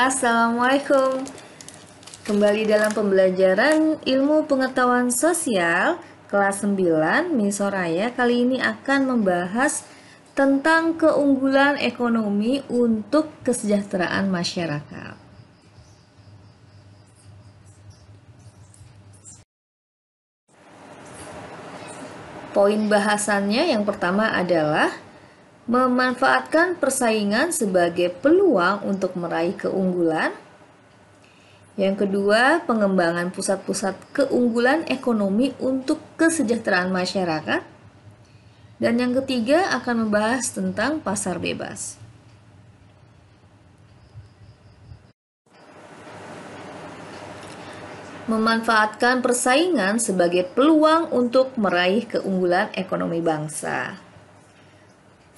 Assalamualaikum. Kembali dalam pembelajaran Ilmu Pengetahuan Sosial kelas 9, Miss Soraya kali ini akan membahas tentang keunggulan ekonomi untuk kesejahteraan masyarakat. Poin bahasannya yang pertama adalah memanfaatkan persaingan sebagai peluang untuk meraih keunggulan. Yang kedua, pengembangan pusat-pusat keunggulan ekonomi untuk kesejahteraan masyarakat. Dan yang ketiga akan membahas tentang pasar bebas. Memanfaatkan persaingan sebagai peluang untuk meraih keunggulan ekonomi bangsa.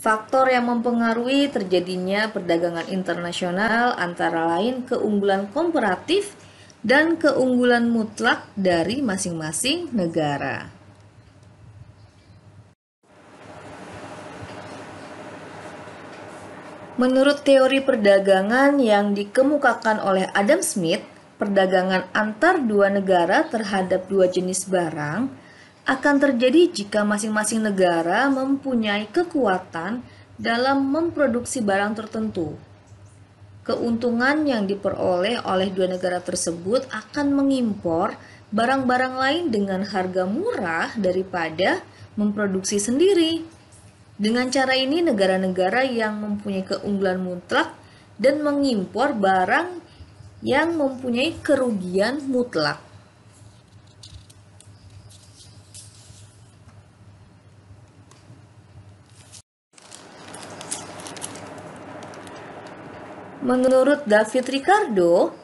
Faktor yang mempengaruhi terjadinya perdagangan internasional antara lain keunggulan komparatif dan keunggulan mutlak dari masing-masing negara. Menurut teori perdagangan yang dikemukakan oleh Adam Smith, perdagangan antar dua negara terhadap dua jenis barang akan terjadi jika masing-masing negara mempunyai kekuatan dalam memproduksi barang tertentu. Keuntungan yang diperoleh oleh dua negara tersebut akan mengimpor barang-barang lain dengan harga murah daripada memproduksi sendiri. Dengan cara ini, negara-negara yang mempunyai keunggulan mutlak dan mengimpor barang yang mempunyai kerugian mutlak. Menurut David Ricardo,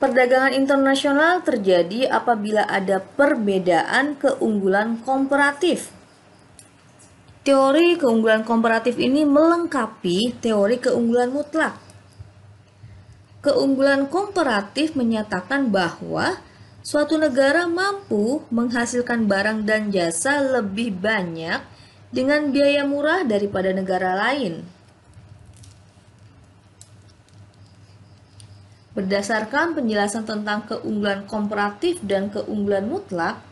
perdagangan internasional terjadi apabila ada perbedaan keunggulan komparatif. Teori keunggulan komparatif ini melengkapi teori keunggulan mutlak. Keunggulan komparatif menyatakan bahwa suatu negara mampu menghasilkan barang dan jasa lebih banyak dengan biaya murah daripada negara lain. Berdasarkan penjelasan tentang keunggulan komparatif dan keunggulan mutlak,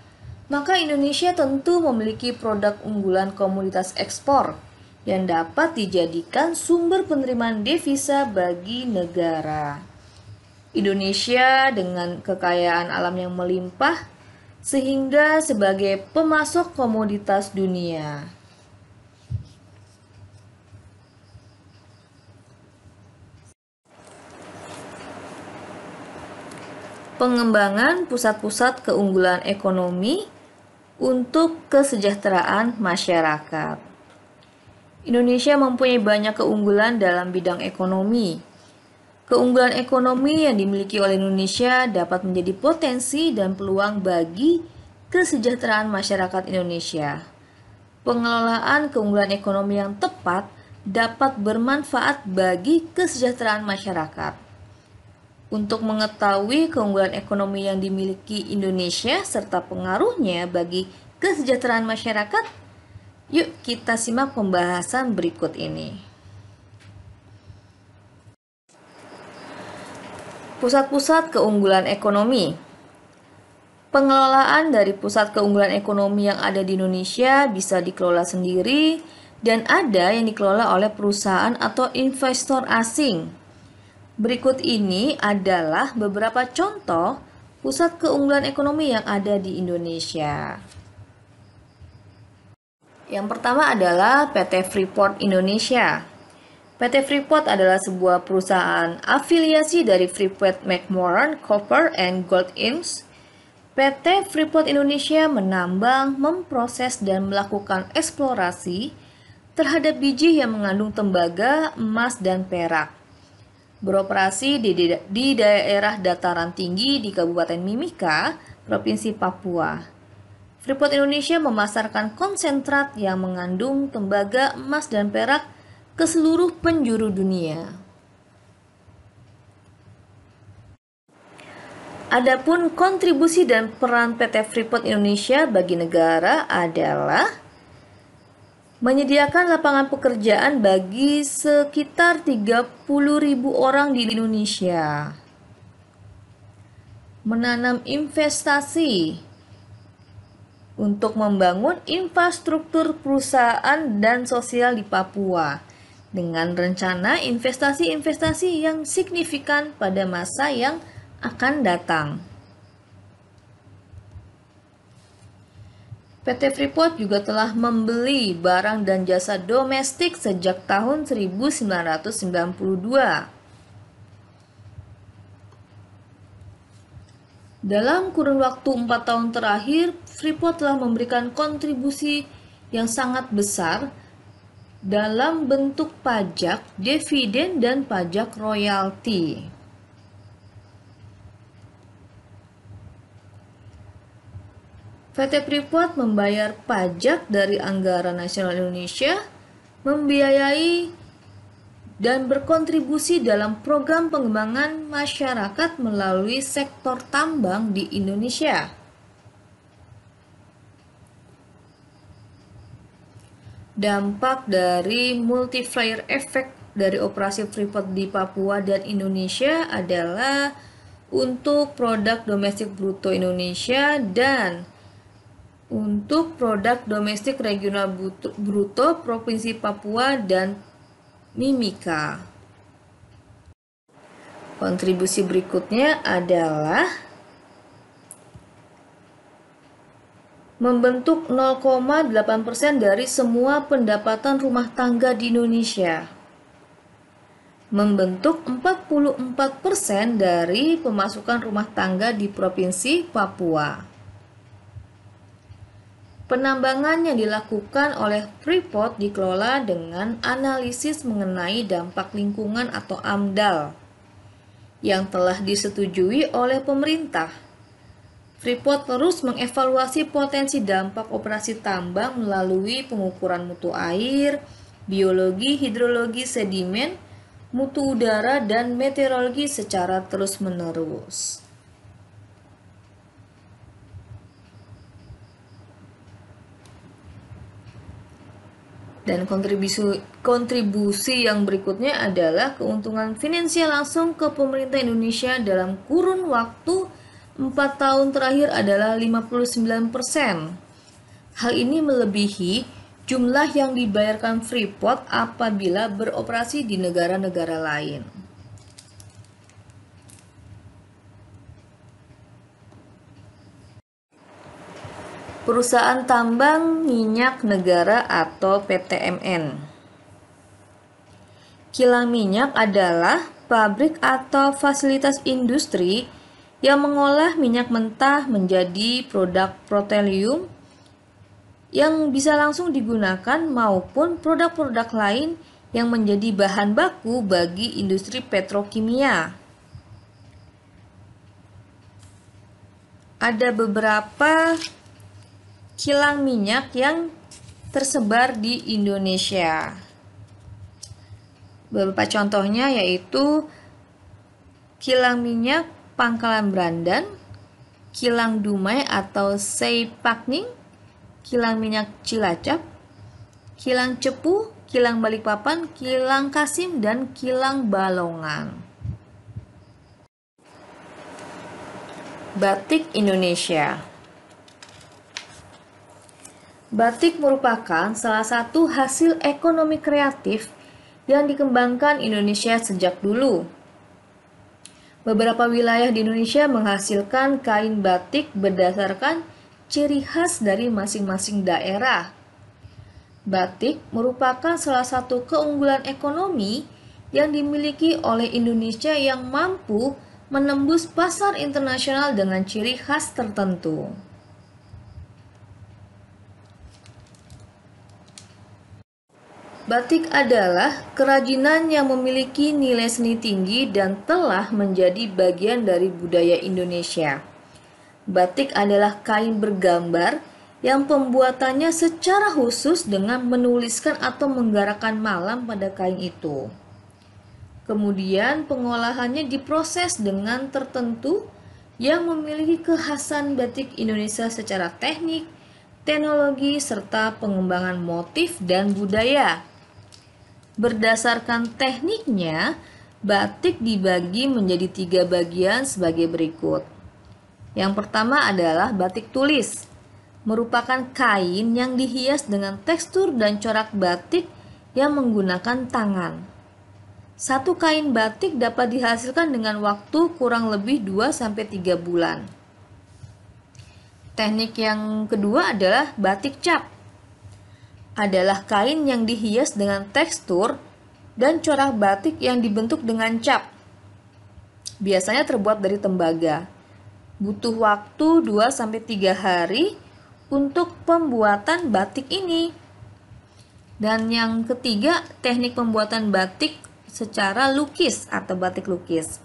maka Indonesia tentu memiliki produk unggulan komoditas ekspor yang dapat dijadikan sumber penerimaan devisa bagi negara. Indonesia dengan kekayaan alam yang melimpah sehingga sebagai pemasok komoditas dunia. Pengembangan pusat-pusat keunggulan ekonomi untuk kesejahteraan masyarakat. Indonesia mempunyai banyak keunggulan dalam bidang ekonomi. Keunggulan ekonomi yang dimiliki oleh Indonesia dapat menjadi potensi dan peluang bagi kesejahteraan masyarakat Indonesia. Pengelolaan keunggulan ekonomi yang tepat dapat bermanfaat bagi kesejahteraan masyarakat. Untuk mengetahui keunggulan ekonomi yang dimiliki Indonesia serta pengaruhnya bagi kesejahteraan masyarakat, yuk kita simak pembahasan berikut ini. Pusat-pusat keunggulan ekonomi. Pengelolaan dari pusat keunggulan ekonomi yang ada di Indonesia bisa dikelola sendiri dan ada yang dikelola oleh perusahaan atau investor asing. Berikut ini adalah beberapa contoh pusat keunggulan ekonomi yang ada di Indonesia. Yang pertama adalah PT Freeport Indonesia. PT Freeport adalah sebuah perusahaan afiliasi dari Freeport-McMoRan Copper and Gold Inc. PT Freeport Indonesia menambang, memproses, dan melakukan eksplorasi terhadap biji yang mengandung tembaga, emas, dan perak. Beroperasi di daerah dataran tinggi di Kabupaten Mimika, Provinsi Papua. Freeport Indonesia memasarkan konsentrat yang mengandung tembaga, emas, dan perak ke seluruh penjuru dunia. Adapun kontribusi dan peran PT Freeport Indonesia bagi negara adalah menyediakan lapangan pekerjaan bagi sekitar 30.000 orang di Indonesia. Menanam investasi untuk membangun infrastruktur perusahaan dan sosial di Papua dengan rencana investasi-investasi yang signifikan pada masa yang akan datang. PT Freeport juga telah membeli barang dan jasa domestik sejak tahun 1992. Dalam kurun waktu 4 tahun terakhir, Freeport telah memberikan kontribusi yang sangat besar dalam bentuk pajak, dividen, dan pajak royalti. PT Freeport membayar pajak dari anggaran nasional Indonesia, membiayai dan berkontribusi dalam program pengembangan masyarakat melalui sektor tambang di Indonesia. Dampak dari multiplier effect dari operasi Freeport di Papua dan Indonesia adalah untuk produk domestik bruto Indonesia dan untuk produk domestik regional bruto Provinsi Papua dan Mimika. Kontribusi berikutnya adalah membentuk 0,8% dari semua pendapatan rumah tangga di Indonesia. Membentuk 44% dari pemasukan rumah tangga di Provinsi Papua. Penambangan yang dilakukan oleh Freeport dikelola dengan analisis mengenai dampak lingkungan atau AMDAL yang telah disetujui oleh pemerintah. Freeport terus mengevaluasi potensi dampak operasi tambang melalui pengukuran mutu air, biologi, hidrologi sedimen, mutu udara, dan meteorologi secara terus-menerus. Dan kontribusi yang berikutnya adalah keuntungan finansial langsung ke pemerintah Indonesia dalam kurun waktu 4 tahun terakhir adalah 59%. Hal ini melebihi jumlah yang dibayarkan Freeport apabila beroperasi di negara-negara lain. Perusahaan Tambang Minyak Negara atau PTMN. Kilang minyak adalah pabrik atau fasilitas industri yang mengolah minyak mentah menjadi produk petroleum yang bisa langsung digunakan maupun produk-produk lain yang menjadi bahan baku bagi industri petrokimia. Ada beberapa kilang minyak yang tersebar di Indonesia. Beberapa contohnya yaitu kilang minyak Pangkalan Brandan, kilang Dumai atau Seipakning, kilang minyak Cilacap, kilang Cepu, kilang Balikpapan, kilang Kasim, dan kilang Balongan. Batik Indonesia. Batik merupakan salah satu hasil ekonomi kreatif yang dikembangkan Indonesia sejak dulu. Beberapa wilayah di Indonesia menghasilkan kain batik berdasarkan ciri khas dari masing-masing daerah. Batik merupakan salah satu keunggulan ekonomi yang dimiliki oleh Indonesia yang mampu menembus pasar internasional dengan ciri khas tertentu. Batik adalah kerajinan yang memiliki nilai seni tinggi dan telah menjadi bagian dari budaya Indonesia. Batik adalah kain bergambar yang pembuatannya secara khusus dengan menuliskan atau menggerakkan malam pada kain itu. Kemudian pengolahannya diproses dengan tertentu yang memiliki kekhasan batik Indonesia secara teknik, teknologi, serta pengembangan motif dan budaya. Berdasarkan tekniknya, batik dibagi menjadi 3 bagian sebagai berikut. Yang pertama adalah batik tulis, merupakan kain yang dihias dengan tekstur dan corak batik yang menggunakan tangan. Satu kain batik dapat dihasilkan dengan waktu kurang lebih 2-3 bulan. Teknik yang kedua adalah batik cap. Adalah kain yang dihias dengan tekstur dan corak batik yang dibentuk dengan cap. Biasanya terbuat dari tembaga. Butuh waktu 2-3 hari untuk pembuatan batik ini. Dan yang ketiga, teknik pembuatan batik secara lukis atau batik lukis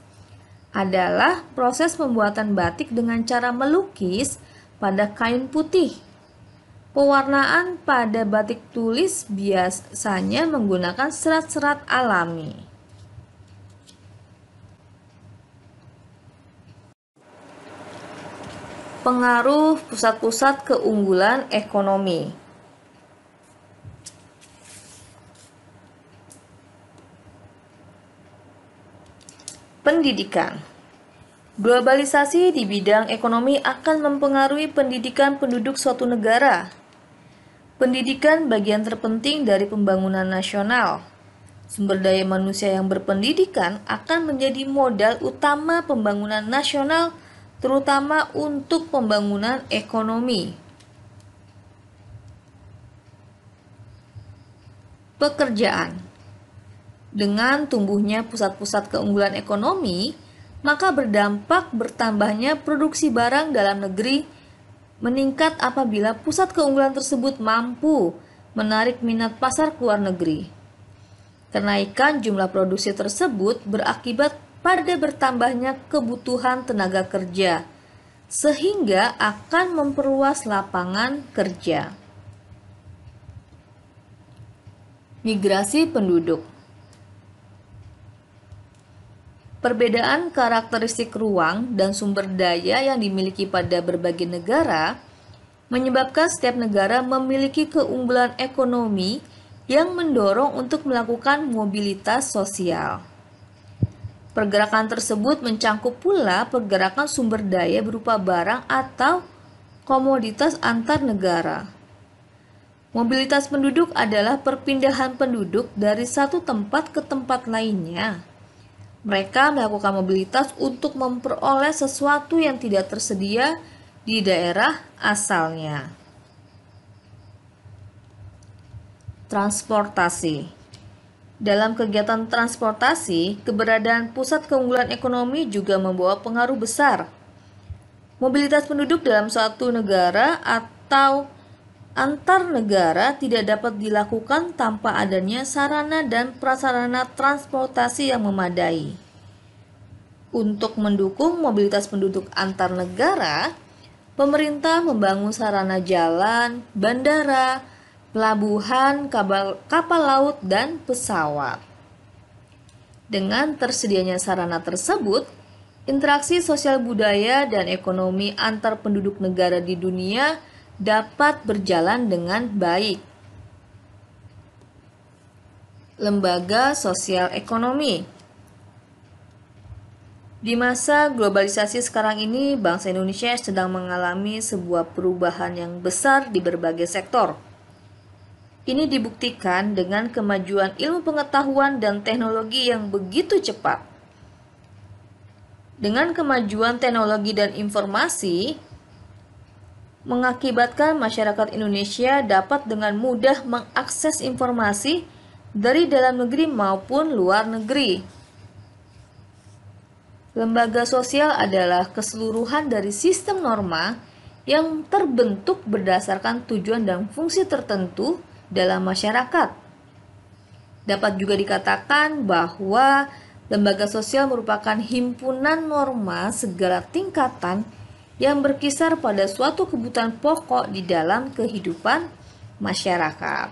adalah proses pembuatan batik dengan cara melukis pada kain putih. Pewarnaan pada batik tulis biasanya menggunakan serat-serat alami. Pengaruh pusat-pusat keunggulan ekonomi. Pendidikan. Globalisasi di bidang ekonomi akan mempengaruhi pendidikan penduduk suatu negara. Pendidikan bagian terpenting dari pembangunan nasional. Sumber daya manusia yang berpendidikan akan menjadi modal utama pembangunan nasional, terutama untuk pembangunan ekonomi. Pekerjaan. Dengan tumbuhnya pusat-pusat keunggulan ekonomi, maka berdampak bertambahnya produksi barang dalam negeri meningkat apabila pusat keunggulan tersebut mampu menarik minat pasar ke luar negeri. Kenaikan jumlah produksi tersebut berakibat pada bertambahnya kebutuhan tenaga kerja, sehingga akan memperluas lapangan kerja. Migrasi penduduk. Perbedaan karakteristik ruang dan sumber daya yang dimiliki pada berbagai negara menyebabkan setiap negara memiliki keunggulan ekonomi yang mendorong untuk melakukan mobilitas sosial. Pergerakan tersebut mencangkup pula pergerakan sumber daya berupa barang atau komoditas antar negara. Mobilitas penduduk adalah perpindahan penduduk dari satu tempat ke tempat lainnya. Mereka melakukan mobilitas untuk memperoleh sesuatu yang tidak tersedia di daerah asalnya. Transportasi. Dalam kegiatan transportasi, keberadaan pusat keunggulan ekonomi juga membawa pengaruh besar. Mobilitas penduduk dalam suatu negara atau antar negara tidak dapat dilakukan tanpa adanya sarana dan prasarana transportasi yang memadai. Untuk mendukung mobilitas penduduk antar negara, pemerintah membangun sarana jalan, bandara, pelabuhan, kapal laut, dan pesawat. Dengan tersedianya sarana tersebut, interaksi sosial budaya dan ekonomi antar penduduk negara di dunia dapat berjalan dengan baik. Lembaga sosial ekonomi. Di masa globalisasi sekarang ini, bangsa Indonesia sedang mengalami sebuah perubahan yang besar di berbagai sektor. Ini dibuktikan dengan kemajuan ilmu pengetahuan dan teknologi yang begitu cepat. Dengan kemajuan teknologi dan informasi, mengakibatkan masyarakat Indonesia dapat dengan mudah mengakses informasi dari dalam negeri maupun luar negeri. Lembaga sosial adalah keseluruhan dari sistem norma yang terbentuk berdasarkan tujuan dan fungsi tertentu dalam masyarakat. Dapat juga dikatakan bahwa lembaga sosial merupakan himpunan norma segala tingkatan yang berkisar pada suatu kebutuhan pokok di dalam kehidupan masyarakat.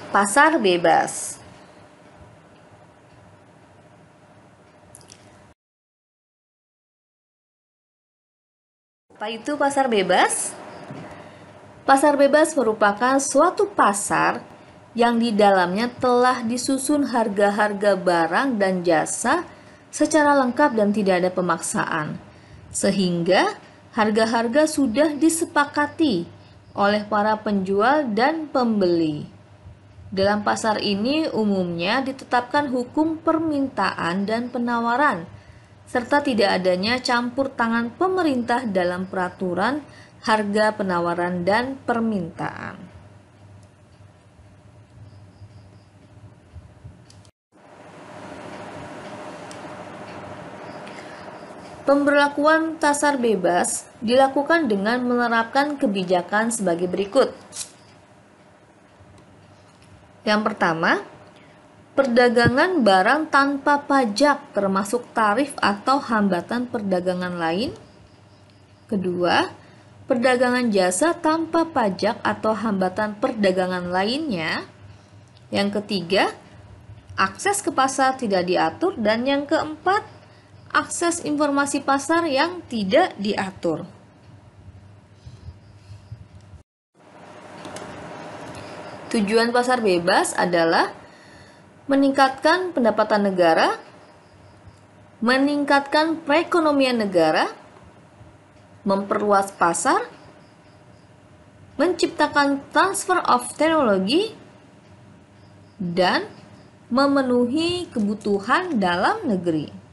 Pasar bebas. Apa itu pasar bebas? Pasar bebas merupakan suatu pasar yang di dalamnya telah disusun harga-harga barang dan jasa secara lengkap dan tidak ada pemaksaan, sehingga harga-harga sudah disepakati oleh para penjual dan pembeli. Dalam pasar ini umumnya ditetapkan hukum permintaan dan penawaran, serta tidak adanya campur tangan pemerintah dalam peraturan harga penawaran dan permintaan. Pemberlakuan pasar bebas dilakukan dengan menerapkan kebijakan sebagai berikut. Yang pertama, perdagangan barang tanpa pajak termasuk tarif atau hambatan perdagangan lain. Kedua, perdagangan jasa tanpa pajak atau hambatan perdagangan lainnya. Yang ketiga, akses ke pasar tidak diatur. Dan yang keempat, akses informasi pasar yang tidak diatur. Tujuan pasar bebas adalah meningkatkan pendapatan negara, meningkatkan perekonomian negara, memperluas pasar, menciptakan transfer of teknologi, dan memenuhi kebutuhan dalam negeri.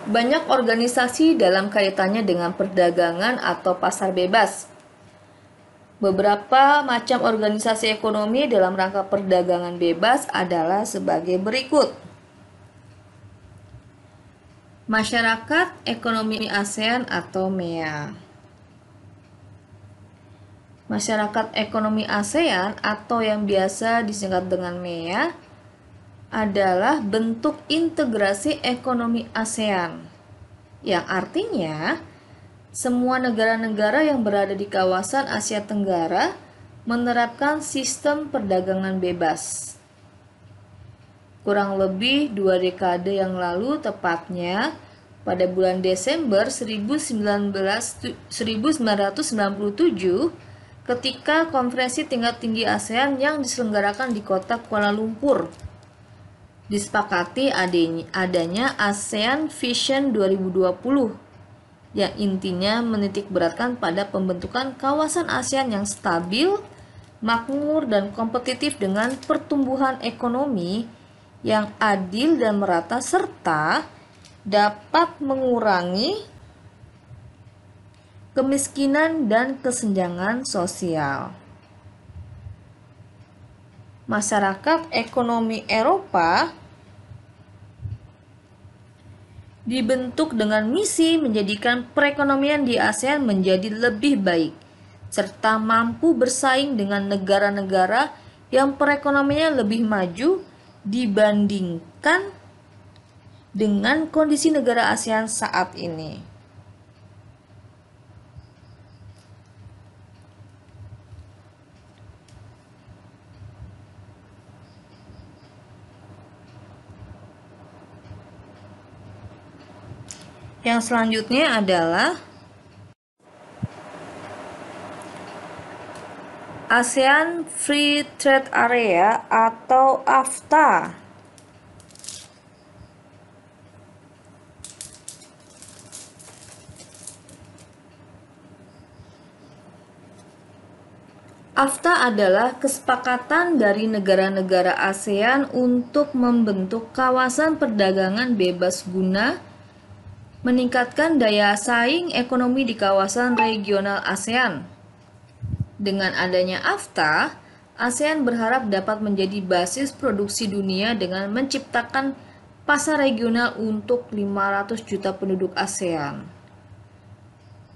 Banyak organisasi dalam kaitannya dengan perdagangan atau pasar bebas. Beberapa macam organisasi ekonomi dalam rangka perdagangan bebas adalah sebagai berikut. Masyarakat Ekonomi ASEAN atau MEA. Masyarakat Ekonomi ASEAN atau yang biasa disingkat dengan MEA adalah bentuk integrasi ekonomi ASEAN, yang artinya semua negara-negara yang berada di kawasan Asia Tenggara menerapkan sistem perdagangan bebas. Kurang lebih 2 dekade yang lalu, tepatnya pada bulan Desember 1997, ketika konferensi tingkat tinggi ASEAN yang diselenggarakan di kota Kuala Lumpur, disepakati adanya ASEAN Vision 2020 yang intinya menitikberatkan pada pembentukan kawasan ASEAN yang stabil, makmur, dan kompetitif dengan pertumbuhan ekonomi yang adil dan merata serta dapat mengurangi kemiskinan dan kesenjangan sosial. Masyarakat ekonomi Eropa dibentuk dengan misi menjadikan perekonomian di ASEAN menjadi lebih baik, serta mampu bersaing dengan negara-negara yang perekonomiannya lebih maju dibandingkan dengan kondisi negara ASEAN saat ini. Yang selanjutnya adalah ASEAN Free Trade Area atau AFTA. AFTA adalah kesepakatan dari negara-negara ASEAN untuk membentuk kawasan perdagangan bebas guna meningkatkan daya saing ekonomi di kawasan regional ASEAN. Dengan adanya AFTA, ASEAN berharap dapat menjadi basis produksi dunia dengan menciptakan pasar regional untuk 500 juta penduduk ASEAN.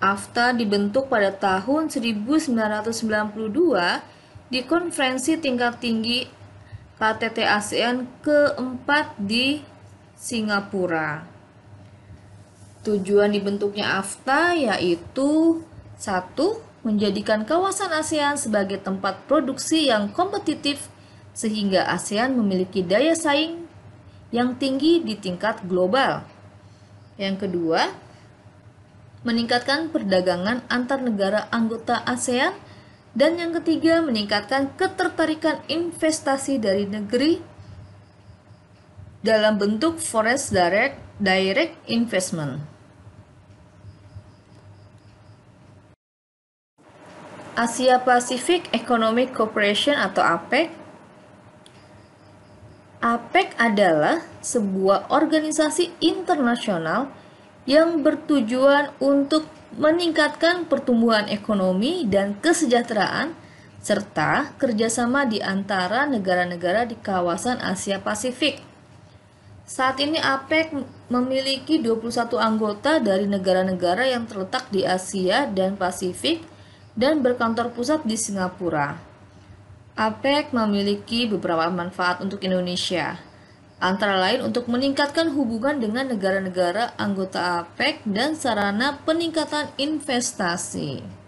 AFTA dibentuk pada tahun 1992 di konferensi tingkat tinggi KTT ASEAN keempat di Singapura. Tujuan dibentuknya AFTA yaitu 1. Menjadikan kawasan ASEAN sebagai tempat produksi yang kompetitif sehingga ASEAN memiliki daya saing yang tinggi di tingkat global. Yang kedua, meningkatkan perdagangan antar negara anggota ASEAN. Dan yang ketiga, meningkatkan ketertarikan investasi dari negeri dalam bentuk foreign direct investment. Asia Pacific Economic Cooperation atau APEC. APEC adalah sebuah organisasi internasional yang bertujuan untuk meningkatkan pertumbuhan ekonomi dan kesejahteraan serta kerjasama di antara negara-negara di kawasan Asia Pasifik. Saat ini APEC memiliki 21 anggota dari negara-negara yang terletak di Asia dan Pasifik dan berkantor pusat di Singapura. APEC memiliki beberapa manfaat untuk Indonesia, antara lain untuk meningkatkan hubungan dengan negara-negara anggota APEC dan sarana peningkatan investasi.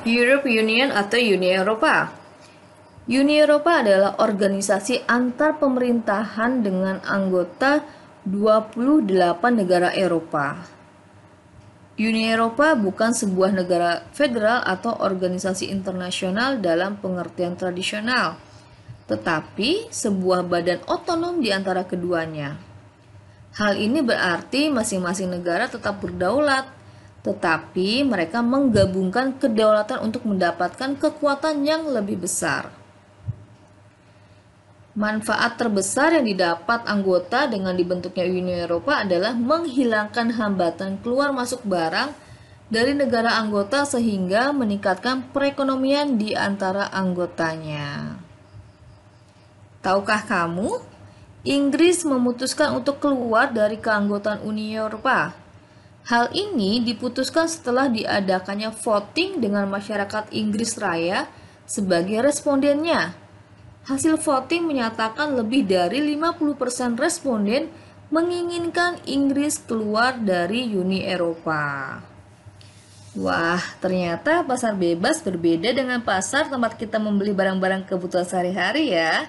European Union atau Uni Eropa. Uni Eropa adalah organisasi antar pemerintahan dengan anggota 28 negara Eropa. Uni Eropa bukan sebuah negara federal atau organisasi internasional dalam pengertian tradisional, tetapi sebuah badan otonom di antara keduanya. Hal ini berarti masing-masing negara tetap berdaulat, tetapi mereka menggabungkan kedaulatan untuk mendapatkan kekuatan yang lebih besar. Manfaat terbesar yang didapat anggota dengan dibentuknya Uni Eropa adalah menghilangkan hambatan keluar masuk barang dari negara anggota sehingga meningkatkan perekonomian di antara anggotanya. Tahukah kamu, Inggris memutuskan untuk keluar dari keanggotaan Uni Eropa. Hal ini diputuskan setelah diadakannya voting dengan masyarakat Inggris Raya sebagai respondennya. Hasil voting menyatakan lebih dari 50% responden menginginkan Inggris keluar dari Uni Eropa. Wah, ternyata pasar bebas berbeda dengan pasar tempat kita membeli barang-barang kebutuhan sehari-hari ya.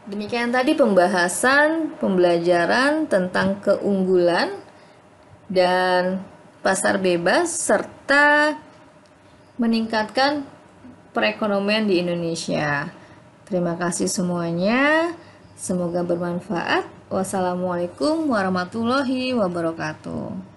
Demikian tadi pembelajaran tentang keunggulan dan pasar bebas serta meningkatkan perekonomian di Indonesia. Terima kasih semuanya. Semoga bermanfaat. Wassalamualaikum warahmatullahi wabarakatuh.